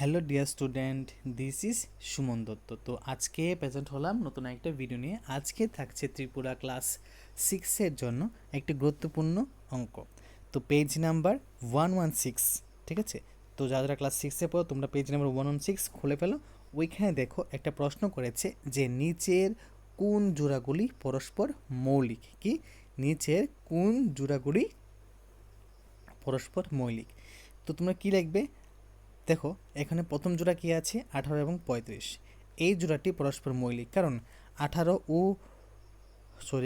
Hello dear student, this is Suman Dutta. তো আজকে present হলাম নতুন একটা ভিডিও নিয়ে। আজকে থাকছে ত্রিপুরা ক্লাস 6-এর জন্য একটি গুরুত্বপূর্ণ অঙ্ক। তো পেজ নাম্বার 116, ঠিক আছে? তো যারা যারা ক্লাস 6-এ পড়ো তোমরা পেজ নাম্বার 116 খুলে ফেলো। ওইখানে দেখো একটা প্রশ্ন করেছে যে নিচের কোন জোড়াগুলি পরস্পর মৌলিক। কি নিচের কোন জোড়াগুলি পরস্পর মৌলিক? তো তোমরা কি লিখবে? দেখো এখানে প্রথম জোড়া কি আছে, 18 এবং 35। এই জোড়াটি পরস্পর মৌলিক, কারণ 18 ও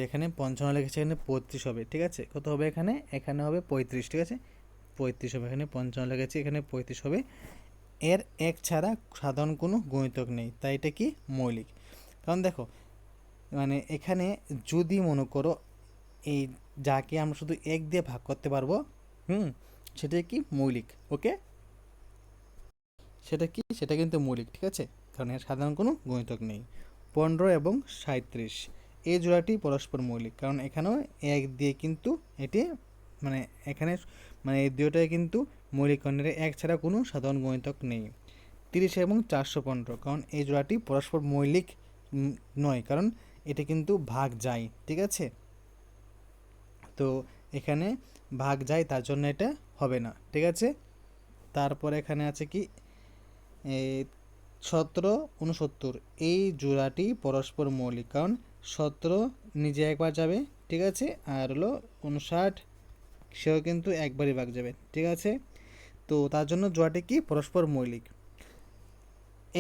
এখানে 55 লেগেছে, এখানে 35 হবে, ঠিক আছে? কত হবে এখানে? এখানে হবে 35, ঠিক আছে? 35 হবে, এখানে 55 লেগেছে, এখানে 35 হবে। এর এক ছাড়া সাধারণ কোনো গুণিতক নেই, তাই এটা কি মৌলিক। কারণ দেখো মানে এখানে যদি মনে করো এই যাকে আমরা শুধু এক দিয়ে ভাগ করতে পারবো, সেটা কি মৌলিক। ওকে, সেটা কি, সেটা কিন্তু মৌলিক, ঠিক আছে? কারণ এর সাধারণ কোনো গুণিতক নেই। 15 এবং 37 এই জোড়াটি পরস্পর মৌলিক, কারণ এখানেও এক দিয়ে কিন্তু এটি মানে এখানে মানে এই দুটোটাই কিন্তু মৌলিক, কারণ এর এক ছাড়া কোনো সাধারণ গুণিতক নেই। 30 এবং 415, কারণ এই জোড়াটি পরস্পর মৌলিক নয়, কারণ এটা কিন্তু ভাগ যায়, ঠিক আছে? তো এখানে ভাগ যায়, তার জন্য এটা হবে না, ঠিক আছে? তারপর এখানে আছে কি 17, 69 এই জোড়াটি পরস্পর মৌলিক, কারণ 17 নিজে একবার যাবে, ঠিক আছে? আর হলো 59 সেও কিন্তু একবারই ভাগ যাবে, ঠিক আছে? তো তার জন্য জোড়াটি কি পরস্পর মৌলিক।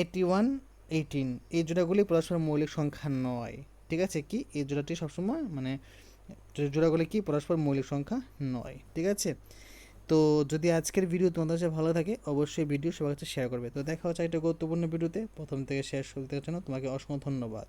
81, 18 এই জোড়াগুলি পরস্পর মৌলিক সংখ্যা নয়, ঠিক আছে? কি এই জোড়াটি সবসময় মানে জোড়াগুলি কি পরস্পর মৌলিক সংখ্যা নয়, ঠিক আছে? তো যদি আজকের ভিডিও তোমাদের কাছে ভালো থাকে অবশ্যই ভিডিও সবার কাছে শেয়ার করবে। তো দেখা হচ্ছে একটা গুরুত্বপূর্ণ ভিডিওতে, প্রথম থেকে শেষ করতে জন্য তোমাকে অসংখ্য ধন্যবাদ।